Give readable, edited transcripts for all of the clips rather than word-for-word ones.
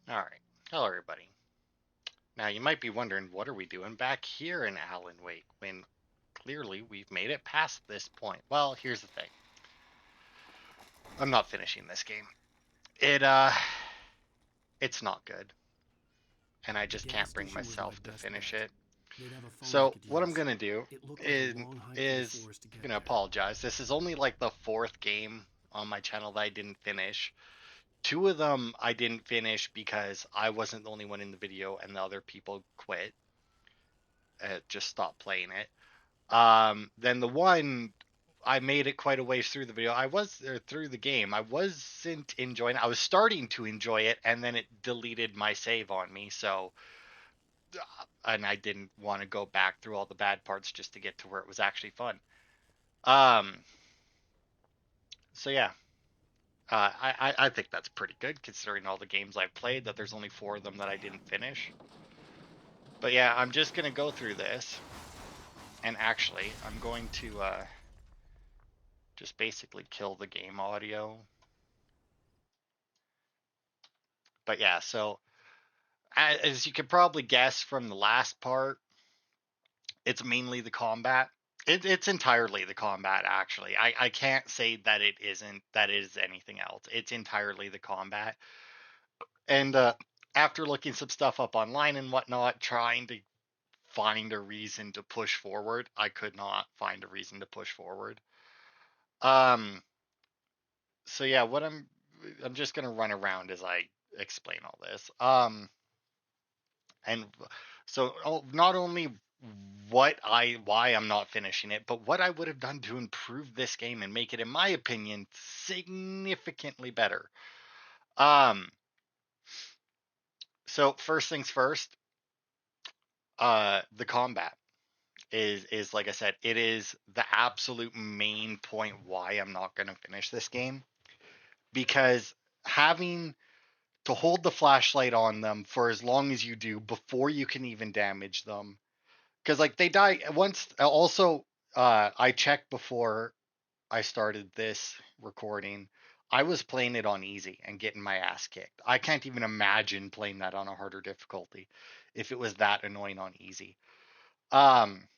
All right. Hello, everybody. Now, you might be wondering, what are we doing back here in Alan Wake when clearly we've made it past this point? Well, here's the thing. I'm not finishing this game. It it's not good, and I The just gas can't bring station was my myself to best finish bet. it. They'd have a phone I So, could what I'm use. going to do It looked like a is long hike through the is forest to I'm get going to there. apologize. This is only like the fourth game on my channel that I didn't finish. Two of them I didn't finish because I wasn't the only one in the video and the other people quit, just stopped playing it. Then the one I made it quite a ways through the video. I was through the game. I wasn't enjoying it. I was starting to enjoy it, and then it deleted my save on me. So, and I didn't want to go back through all the bad parts just to get to where it was actually fun. Um, so yeah, I think that's pretty good considering all the games I've played. That there's only four of them that I didn't finish. But yeah, I'm just gonna go through this, and actually, I'm going to just basically kill the game audio. But yeah, so as you could probably guess from the last part, it's mainly the combat. It's entirely the combat, actually. I can't say that it isn't, that it is anything else. It's entirely the combat. And after looking some stuff up online and whatnot, trying to find a reason to push forward, I could not find a reason to push forward. Um, so yeah, I'm just gonna run around as I explain all this. And so not only why I'm not finishing it, but what I would have done to improve this game and make it, in my opinion, significantly better. Um, so first things first, the combat is like I said, it is the absolute main point why I'm not going to finish this game, because having to hold the flashlight on them for as long as you do before you can even damage them, because like they die once. Also, I checked before I started this recording. I was playing it on easy and getting my ass kicked. I can't even imagine playing that on a harder difficulty if it was that annoying on easy. Um,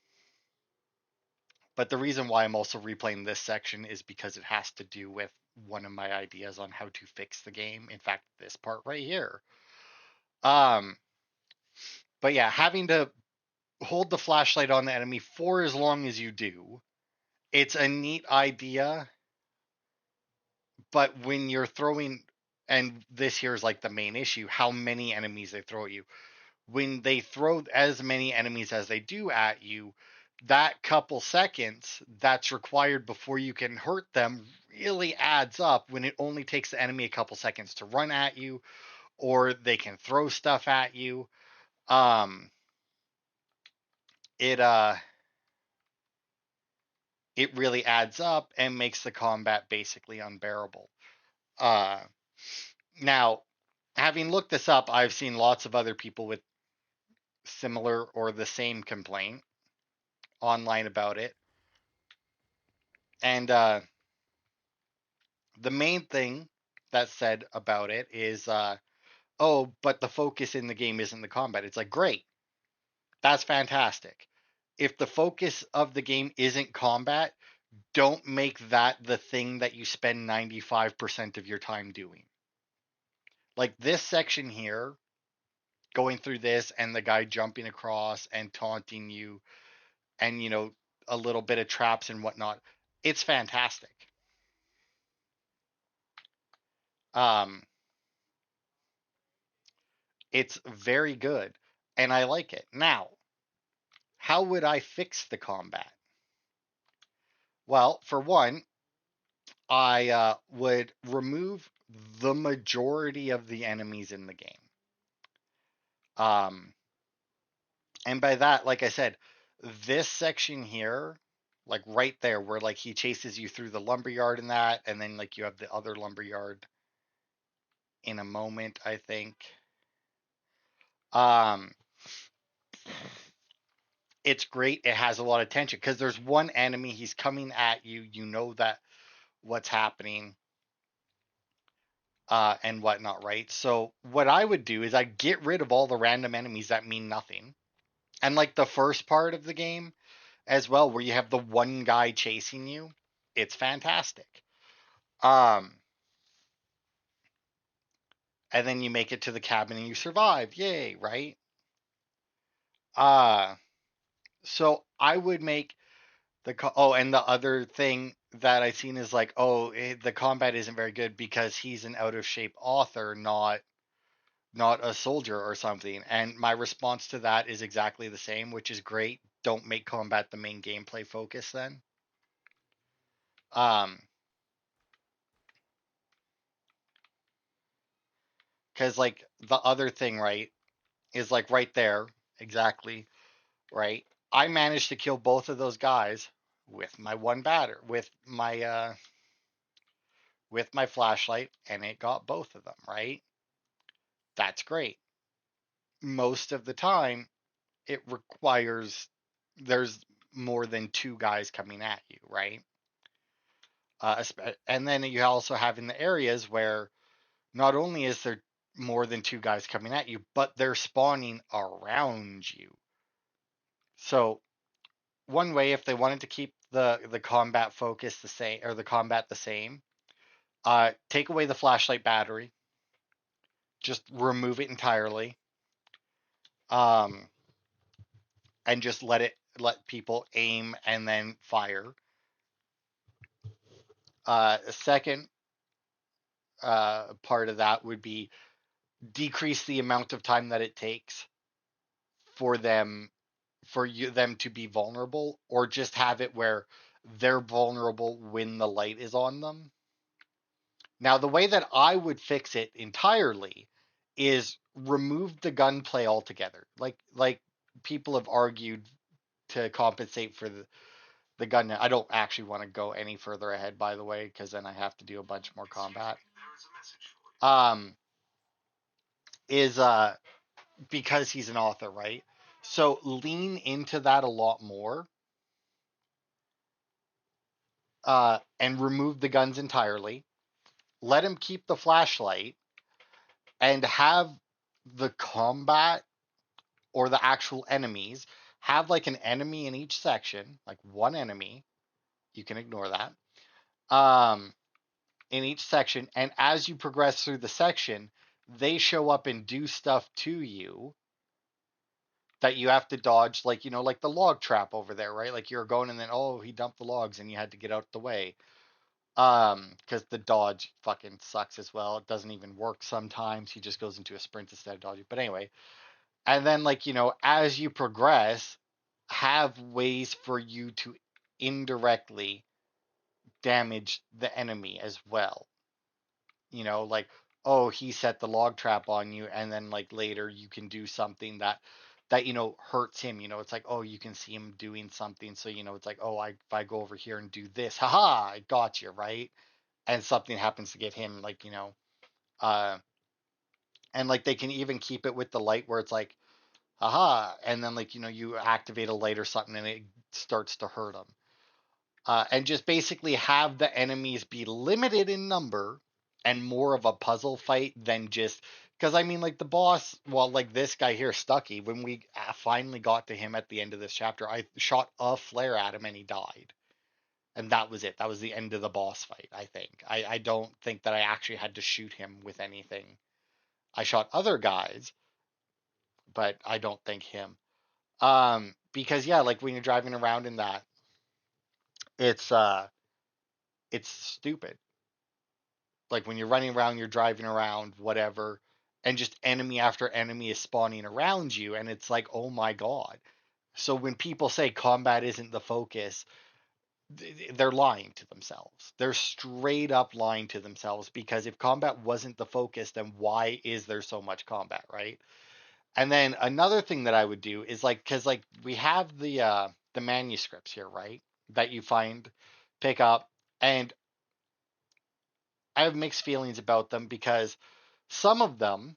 but the reason why I'm also replaying this section is because it has to do with one of my ideas on how to fix the game. In fact, this part right here. Um, but yeah, having to hold the flashlight on the enemy for as long as you do, it's a neat idea, but when you're throwing, and this here is like the main issue, how many enemies they throw at you. When they throw as many enemies as they do at you, that couple seconds that's required before you can hurt them really adds up when it only takes the enemy a couple seconds to run at you, or they can throw stuff at you. Um, it it really adds up and makes the combat basically unbearable. Uh, Now, having looked this up, I've seen lots of other people with similar or the same complaint online about it. And the main thing that's said about it is, oh, but the focus in the game isn't the combat. It's like, great, that's fantastic. If the focus of the game isn't combat, don't make that the thing that you spend 95% of your time doing. Like this section here, going through this and the guy jumping across and taunting you, and a little bit of traps and whatnot, it's fantastic. um it's very good, and I like it. Now, how would I fix the combat? Well, for one, I would remove the majority of the enemies in the game. um and by that, like I said, this section here, like right there where like he chases you through the lumberyard and that, and then like you have the other lumberyard in a moment, I think. um it's great. It has a lot of tension because there's one enemy, he's coming at you, you know that what's happening. and whatnot, right? So what I would do is I get rid of all the random enemies that mean nothing. And like the first part of the game as well, where you have the one guy chasing you, it's fantastic. Um, and then you make it to the cabin and you survive, yay, right? Uh, so I would make and the other thing that I seen is like, the combat isn't very good because he's an out of shape author, not a soldier or something. And my response to that is exactly the same, which is great. Don't make combat the main gameplay focus then. Um, because like the other thing, right, is like right there, exactly, right? I managed to kill both of those guys with my one batter, with my flashlight, and it got both of them, right? That's great. Most of the time, it requires there's more than two guys coming at you, right? And then you also have in the areas where not only is there more than two guys coming at you, but they're spawning around you. So one way, if they wanted to keep the combat focus the same or the combat the same, take away the flashlight battery, just remove it entirely, um, and just let people aim and then fire. Second part of that would be decrease the amount of time that it takes for them to be vulnerable, or just have it where they're vulnerable when the light is on them. Now, the way that I would fix it entirely is remove the gunplay altogether. Like people have argued to compensate for the gun. I don't actually want to go any further ahead, by the way, because then I have to do a bunch more combat. Um, is because he's an author, right? So lean into that a lot more, and remove the guns entirely. Let him keep the flashlight and have the combat or the actual enemies have like an enemy in each section, like one enemy. You can ignore that. Um, in each section, and as you progress through the section, they show up and do stuff to you that you have to dodge, like like the log trap over there, right? Like you're going and then he dumped the logs and you had to get out the way. Because the dodge fucking sucks as well. It doesn't even work sometimes. He just goes into a sprint instead of dodging. But anyway, and then like as you progress, have ways for you to indirectly damage the enemy as well. Like, he set the log trap on you, and then like later you can do something that hurts him. It's like, you can see him doing something, so it's like, if I go over here and do this, haha, I got you, right? And something happens to get him, like, uh and like they can even keep it with the light where it's like, haha, and then like you activate a light or something and it starts to hurt him. And just basically have the enemies be limited in number and more of a puzzle fight than just, because I mean, like the boss, well, like this guy here, Stucky, when we finally got to him at the end of this chapter, I shot a flare at him and he died. And that was it. That was the end of the boss fight, I think. I don't think that I actually had to shoot him with anything. I shot other guys, but I don't think him. Because yeah, like when you're driving around in that, it's it's stupid. Like when you're running around, you're driving around, whatever, and just enemy after enemy is spawning around you, and it's like, oh my god. So when people say combat isn't the focus, they're lying to themselves. They're straight up lying to themselves, because if combat wasn't the focus, then why is there so much combat, right? And then another thing that I would do is like, because like we have the manuscripts here, right? That you pick up, and I have mixed feelings about them, because some of them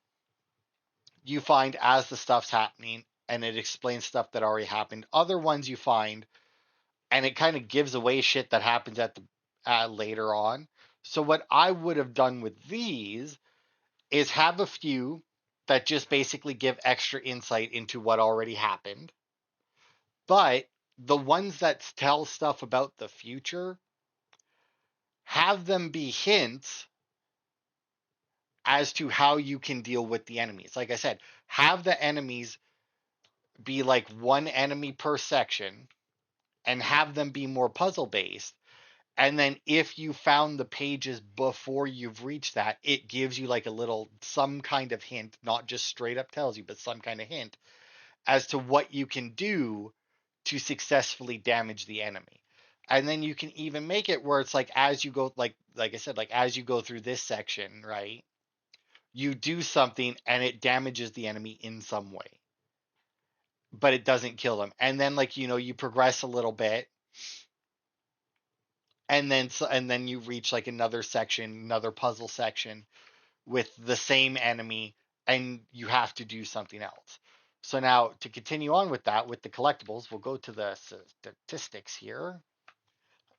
you find as the stuff's happening and it explains stuff that already happened. Other ones you find and it kind of gives away shit that happens at the later on. So what I would have done with these is have a few that just basically give extra insight into what already happened, but the ones that tell stuff about the future, have them be hints as to how you can deal with the enemies. Like I said, have the enemies be like one enemy per section and have them be more puzzle based. And then if you found the pages before you've reached that, it gives you like a little, some kind of hint, not just straight up tells you, but some kind of hint as to what you can do to successfully damage the enemy. And then you can even make it where it's like as you go, like I said, like as you go through this section, right? You do something and it damages the enemy in some way, but it doesn't kill them. And then like you progress a little bit, and then you reach like another section, another puzzle section with the same enemy, and you have to do something else. So now to continue on with that, with the collectibles, we'll go to the statistics here.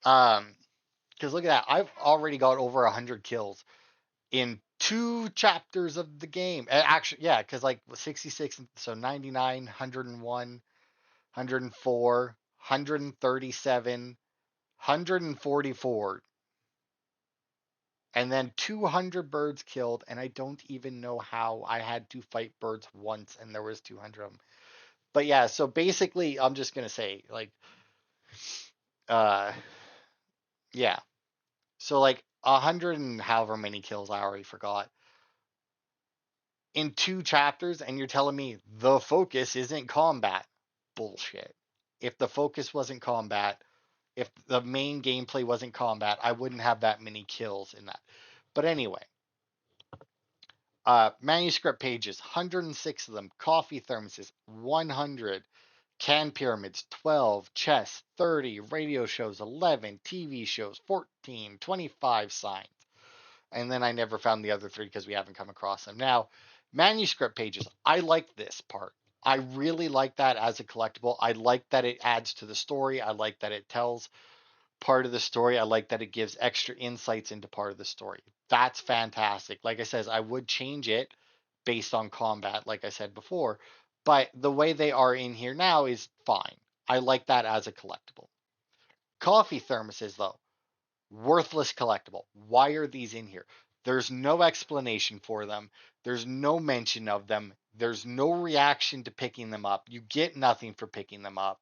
Because look at that, I've already got over 100 kills in 2 chapters of the game. Actually, yeah, because like 66, so 99, 101, 104, 137, 144, and then 200 birds killed, and I don't even know how I had to fight birds once and there was 200 of them. But yeah, so basically I'm just going to say like uh yeah. So like 100 and however many kills I already forgot in 2 chapters, and you're telling me the focus isn't combat. Bullshit. If the focus wasn't combat, if the main gameplay wasn't combat, I wouldn't have that many kills in that. But anyway, manuscript pages, 106 of them. Coffee thermoses, 100. Can pyramids, 12. Chess, 30. Radio shows, 11. TV shows, 14. 25 signs. And then I never found the other 3 because we haven't come across them. Now, manuscript pages, I like this part. I really like that as a collectible. I like that it adds to the story. I like that it tells part of the story. I like that it gives extra insights into part of the story. That's fantastic. Like I says, I would change it based on combat, like I said before, but the way they are in here now is fine. I like that as a collectible. Coffee thermoses, though, worthless collectible. Why are these in here? There's no explanation for them. There's no mention of them. There's no reaction to picking them up. You get nothing for picking them up.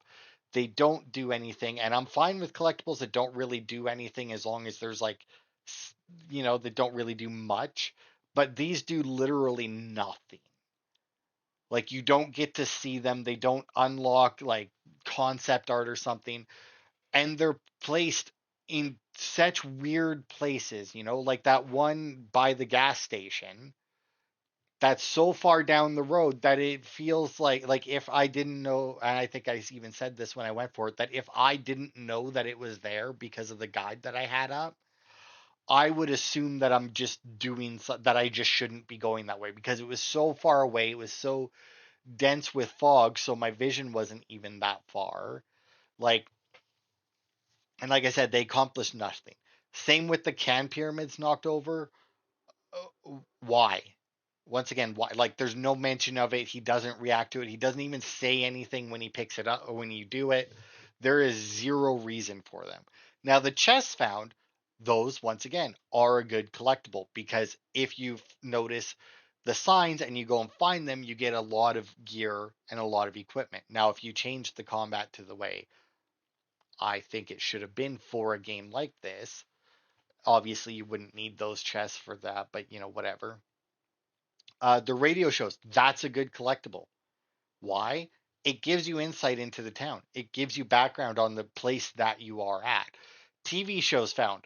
They don't do anything. And I'm fine with collectibles that don't really do anything as long as there's like, that don't really do much. But these do literally nothing. Like you don't get to see them. They don't unlock like concept art or something, and they're placed in such weird places, like that one by the gas station that's so far down the road that it feels like if I didn't know, and I think I even said this when I went for it, that if I didn't know that it was there because of the guide that I had up, I would assume that I'm just doing that I just shouldn't be going that way because it was so far away, it was so dense with fog, so my vision wasn't even that far. Like, and like I said, they accomplished nothing. Same with the can pyramids knocked over. Why? Once again, why? Like, there's no mention of it. He doesn't react to it. He doesn't even say anything when he picks it up or when you do it. There is zero reason for them. Now, the chests found, those, once again, are a good collectible because if you notice the signs and you go and find them, you get a lot of gear and a lot of equipment. Now, if you change the combat to the way I think it should have been for a game like this, obviously you wouldn't need those chests for that, but whatever. The radio shows, that's a good collectible. Why? It gives you insight into the town. It gives you background on the place that you are at. TV shows found.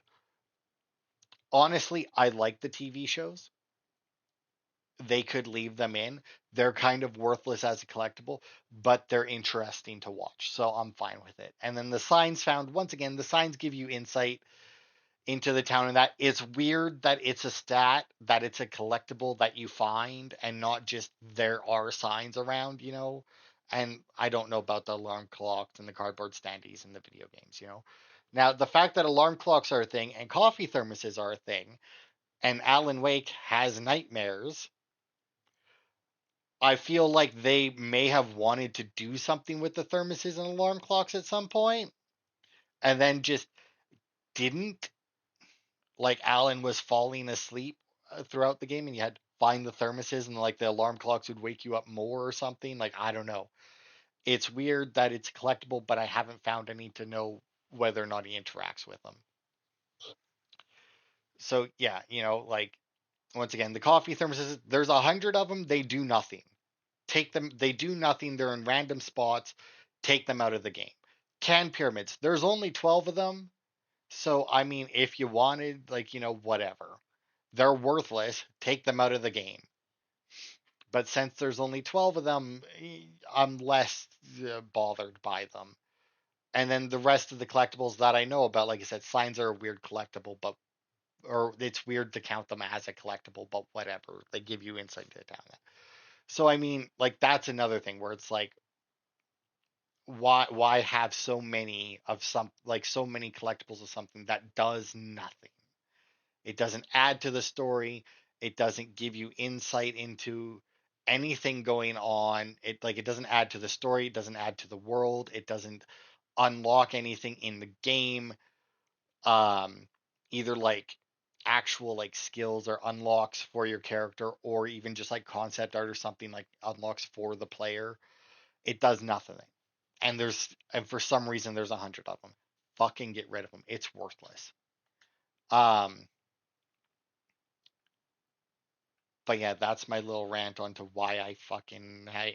Honestly, I like the TV shows. They could leave them in. They're kind of worthless as a collectible, but they're interesting to watch. So I'm fine with it. And then the signs found, once again, the signs give you insight into the town, and that it's weird that it's a stat, that it's a collectible that you find and not just there are signs around. And I don't know about the alarm clocks and the cardboard standees in the video games. Now the fact that alarm clocks are a thing and coffee thermoses are a thing, and Alan Wake has nightmares, I feel like they may have wanted to do something with the thermoses and alarm clocks at some point, and then just didn't. Like Alan was falling asleep throughout the game, and you had to find the thermoses, and like the alarm clocks would wake you up more or something. Like I don't know. It's weird that it's collectible, but I haven't found any to know whether or not he interacts with them. So yeah, like once again, the coffee thermoses. There's 100 of them. They do nothing. Take them. They do nothing. They're in random spots. Take them out of the game. Can pyramids. There's only 12 of them. So I mean, if you wanted, like whatever, they're worthless. Take them out of the game. But since there's only 12 of them, I'm less bothered by them. And then the rest of the collectibles that I know about, like I said, signs are a weird collectible, but or it's weird to count them as a collectible, but whatever. They give you insight into that. So I mean, like that's another thing where it's like, why have so many of some like so many collectibles of something that does nothing? It doesn't add to the story. It doesn't give you insight into anything going on. It doesn't add to the story. It doesn't add to the world. It doesn't unlock anything in the game. Um, Either like actual like skills or unlocks for your character, or even just like concept art or something like unlocks for the player. It does nothing. And for some reason there's 100 of them. Fucking get rid of them. It's worthless. Um, but yeah, that's my little rant onto why I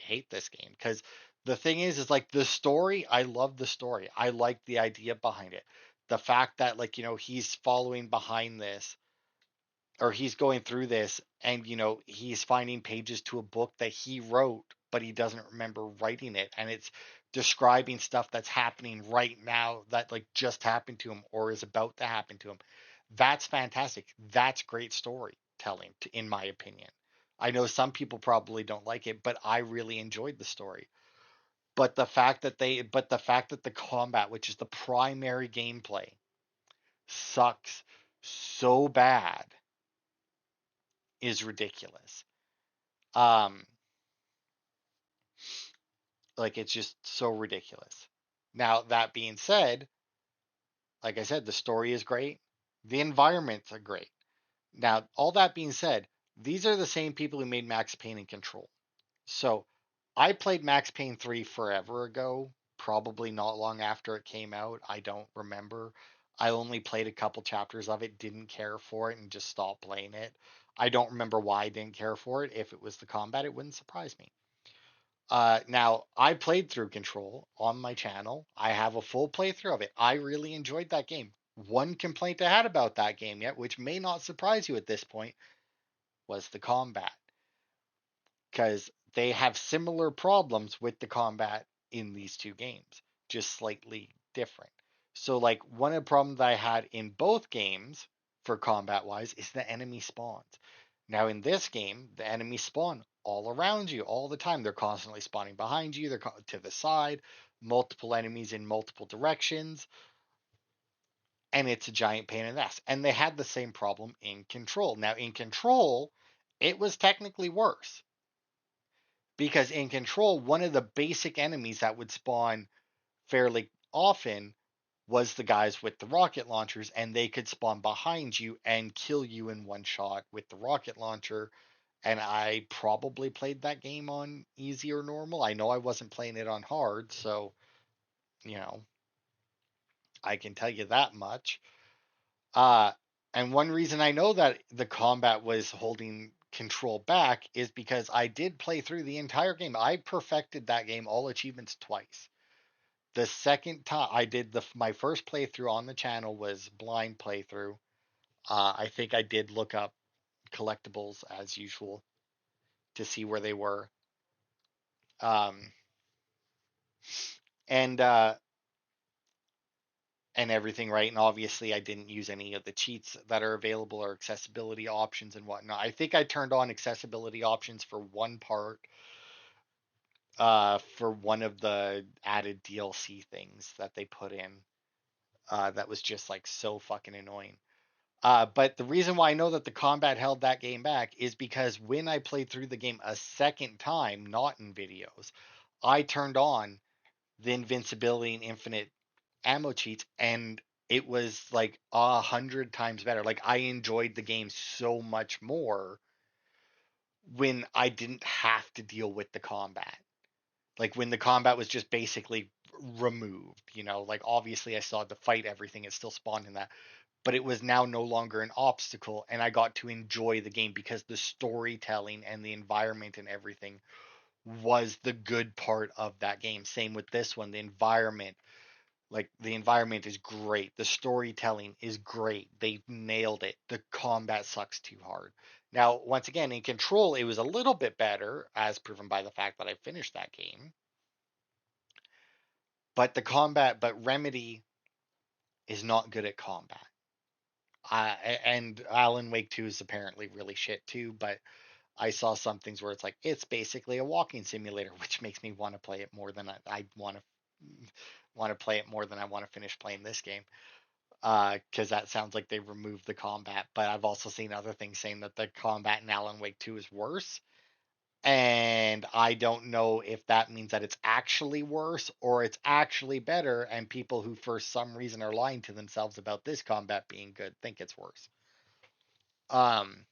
hate this game. Because the thing is like the story, I love the story. I like the idea behind it. The fact that like he's following behind this, or he's going through this, and he's finding pages to a book that he wrote, but he doesn't remember writing it, and it's describing stuff that's happening right now that like just happened to him or is about to happen to him. That's fantastic. That's great storytelling, in my opinion. I know some people probably don't like it, but I really enjoyed the story. But the fact that the combat, which is the primary gameplay, sucks so bad is ridiculous. Um, like it's just so ridiculous. Now that being said, like I said, the story is great. The environments are great. Now, all that being said, these are the same people who made Max Payne and Control. So I played Max Payne 3 forever ago, probably not long after it came out. I don't remember. I only played a couple chapters of it, didn't care for it, and just stopped playing it. I don't remember why I didn't care for it. If it was the combat, it wouldn't surprise me. Now, I played through Control on my channel. I have a full playthrough of it. I really enjoyed that game. One complaint I had about that game yet, which may not surprise you at this point, was the combat. Because they have similar problems with the combat in these two games, just slightly different. So, like, one of the problems that I had in both games for combat wise is the enemy spawns. Now, in this game, the enemies spawn all around you all the time. They're constantly spawning behind you, to the side, multiple enemies in multiple directions, and it's a giant pain in the ass. And they had the same problem in Control. Now, in Control, it was technically worse because in Control, one of the basic enemies that would spawn fairly often was the guys with the rocket launchers, and they could spawn behind you and kill you in one shot with the rocket launcher. And I probably played that game on easy or normal. I know I wasn't playing it on hard, so you know I can tell you that much. Uh, and one reason I know that the combat was holding Control back is because I did play through the entire game. I perfected that game, all achievements, twice. The second time I did my first playthrough on the channel was blind playthrough. I think I did look up collectibles as usual to see where they were. Um, and and everything right. And obviously, I didn't use any of the cheats that are available or accessibility options and whatnot. I think I turned on accessibility options for one part, for one of the added DLC things that they put in. That was just like so fucking annoying. But the reason why I know that the combat held that game back is because when I played through the game a second time, not in videos, I turned on the invincibility and infinite ammo cheats, and it was like 100 times better. Like I enjoyed the game so much more when I didn't have to deal with the combat. Like when the combat was just basically removed, like obviously I still had to fight everything, it still spawned in that, but it was now no longer an obstacle, and I got to enjoy the game because the storytelling and the environment and everything was the good part of that game. Same with this one, the environment is great. The storytelling is great. They nailed it. The combat sucks too hard. Now, once again, in Control, it was a little bit better, as proven by the fact that I finished that game. But Remedy is not good at combat. And Alan Wake 2 is apparently really shit too, but I saw some things where it's like it's basically a walking simulator, which makes me want to play it more than I want to play it more than I want to finish playing this game. Because that sounds like they removed the combat. But I've also seen other things saying that the combat in Alan Wake 2 is worse. And I don't know if that means that it's actually worse or it's actually better, and people who for some reason are lying to themselves about this combat being good think it's worse. Um,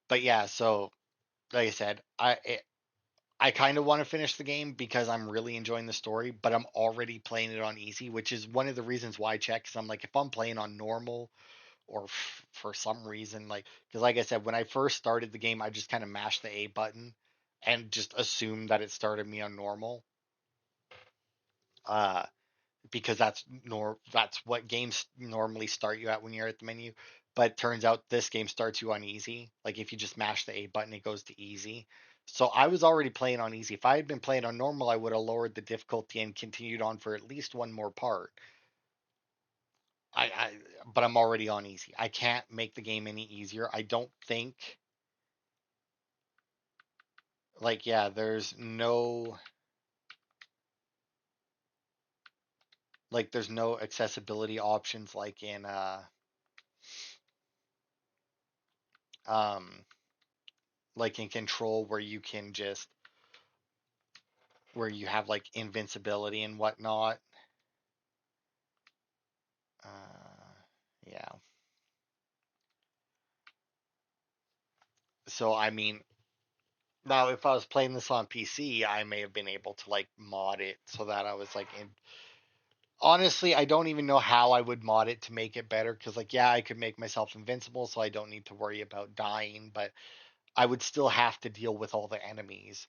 but yeah, so like I said, I kind of want to finish the game because I'm really enjoying the story, but I'm already playing it on easy, which is one of the reasons why I check. Because I'm like, if I'm playing on normal or for some reason, like, because like I said, when I first started the game, I just kind of mashed the A button and just assumed that it started me on normal. Uh, because that's what games normally start you at when you're at the menu. But turns out this game starts you on easy. Like if you just mash the A button, it goes to easy. So I was already playing on easy. If I had been playing on normal, I would have lowered the difficulty and continued on for at least one more part. I but I'm already on easy. I can't make the game any easier. I don't think, like, yeah, there's no accessibility options um like in Control, where you can just where you have like invincibility and whatnot. Yeah. So I mean, now if I was playing this on PC, I may have been able to like mod it so that I was like in. Honestly, I don't even know how I would mod it to make it better, because like yeah, I could make myself invincible so I don't need to worry about dying, but I would still have to deal with all the enemies.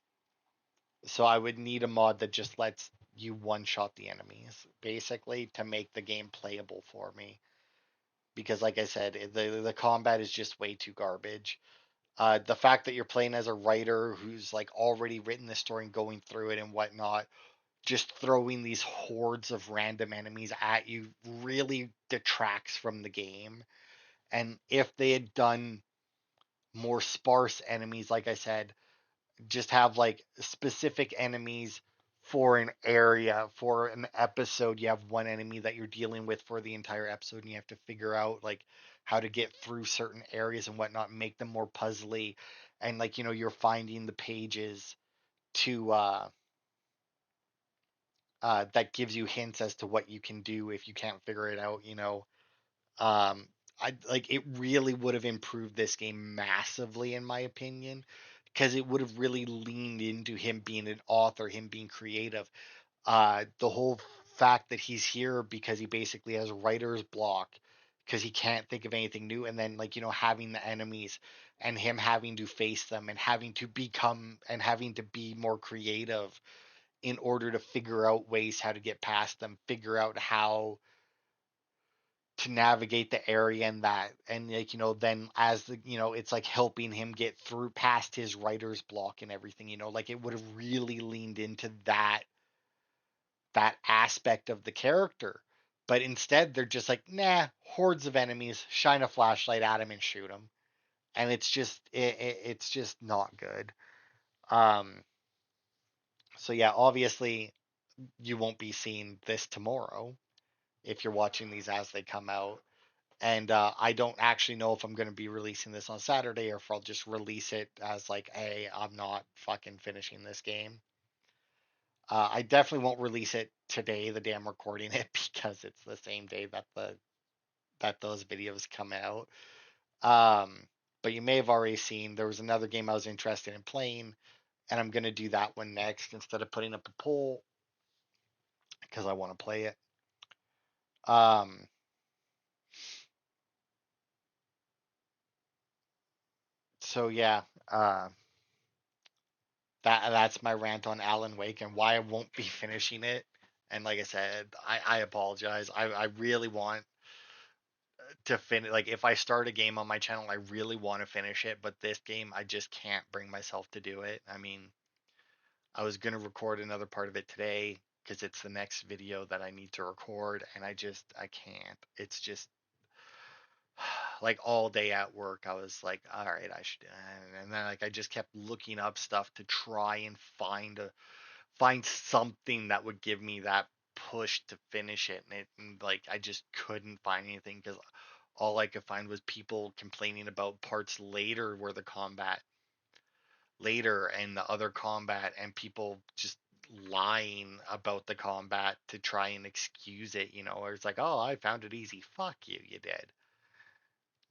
So I would need a mod that just lets you one shot the enemies basically to make the game playable for me, because like I said, the combat is just way too garbage. The fact that you're playing as a writer who's like already written the story and going through it and whatnot, just throwing these hordes of random enemies at you really detracts from the game. And if they had done more sparse enemies, like I said, just have like specific enemies for an area, for an episode. You have one enemy that you're dealing with for the entire episode, and you have to figure out like how to get through certain areas and whatnot, make them more puzzly. And like, you're finding the pages to that gives you hints as to what you can do if you can't figure it out. um I like it really would have improved this game massively in my opinion, because it would have really leaned into him being an author, him being creative. The whole fact that he's here because he basically has writer's block because he can't think of anything new, and then like having the enemies and him having to face them and having to be more creative in order to figure out ways how to get past them, figure out how to navigate the area, and that, and like then as it's like helping him get through past his writer's block and everything, like it would have really leaned into that aspect of the character. But instead they're just like, nah, hordes of enemies, shine a flashlight at him and shoot him, and it's just not good. um so yeah, obviously you won't be seeing this tomorrow, if you're watching these as they come out. And I don't actually know if I'm going to be releasing this on Saturday or if I'll just release it as like, hey, I'm not fucking finishing this game. I definitely won't release it today, the day I'm recording it, because it's the same day that those videos come out. Um, but you may have already seen there was another game I was interested in playing, and I'm gonna do that one next instead of putting up a poll because I want to play it. Um, so yeah, uh, that's my rant on Alan Wake and why I won't be finishing it. And like I said, I apologize. I really want to finish. Like if I start a game on my channel, I really want to finish it, but this game I just can't bring myself to do it. I mean, I was gonna record another part of it today because it's the next video that I need to record, and I can't. It's just like all day at work, I was like, all right, I should, and then like I just kept looking up stuff to try and find something that would give me that push to finish it, and like I just couldn't find anything because all I could find was people complaining about parts later where the combat later and the other combat and people just lying about the combat to try and excuse it, or it's like, oh, I found it easy. Fuck you, you did.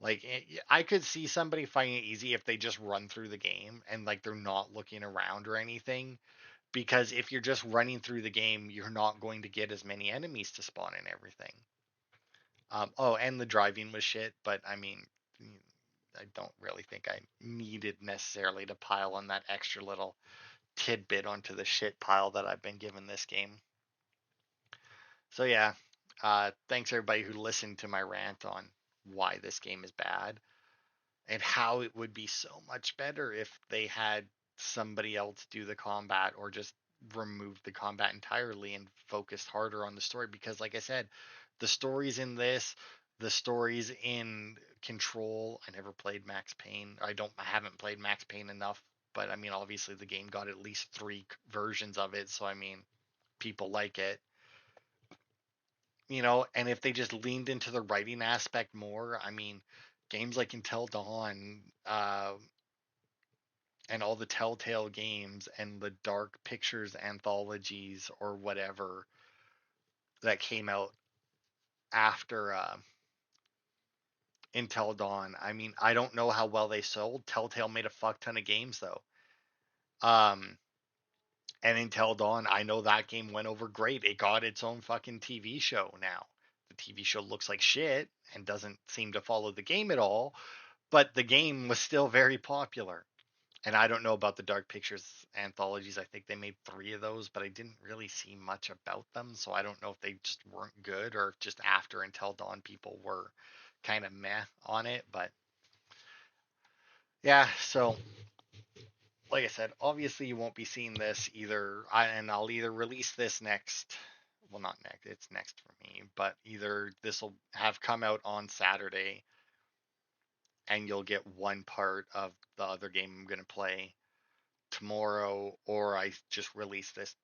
Like I could see somebody finding it easy if they just run through the game and like they're not looking around or anything. Because if you're just running through the game, you're not going to get as many enemies to spawn and everything. Oh, and the driving was shit, but I mean, I don't really think I needed necessarily to pile on that extra little tidbit onto the shit pile that I've been given this game. So yeah, thanks everybody who listened to my rant on why this game is bad and how it would be so much better if they had somebody else do the combat or just removed the combat entirely and focused harder on the story. Because like I said, the stories in this, the stories in Control, I never played Max Payne. I haven't played Max Payne enough, but I mean obviously the game got at least 3 versions of it, so I mean people like it. And if they just leaned into the writing aspect more, I mean, games like Until Dawn, and all the Telltale games and the Dark Pictures anthologies or whatever that came out after Until Dawn. I mean, I don't know how well they sold. Telltale made a fuck ton of games though. Um, and Until Dawn, I know that game went over great. It got its own fucking TV show now. The TV show looks like shit and doesn't seem to follow the game at all, but the game was still very popular. And I don't know about the Dark Pictures anthologies. I think they made 3 of those, but I didn't really see much about them. So I don't know if they just weren't good or if just after Until Dawn people were kind of meh on it. But yeah, so like I said, obviously you won't be seeing this either. And I'll either release this next. Well, not next. It's next for me, but either this will have come out on Saturday and you'll get one part of the other game I'm going to play tomorrow, or I just release this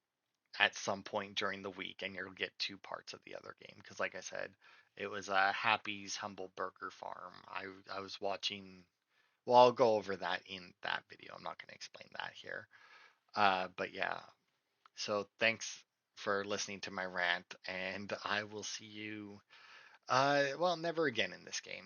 at some point during the week and you'll get 2 parts of the other game. Because, like I said, it was Happy's Humble Burger Farm. I was watching. Well, I'll go over that in that video. I'm not going to explain that here. But yeah, so thanks for listening to my rant, and I will see you. Well, never again in this game.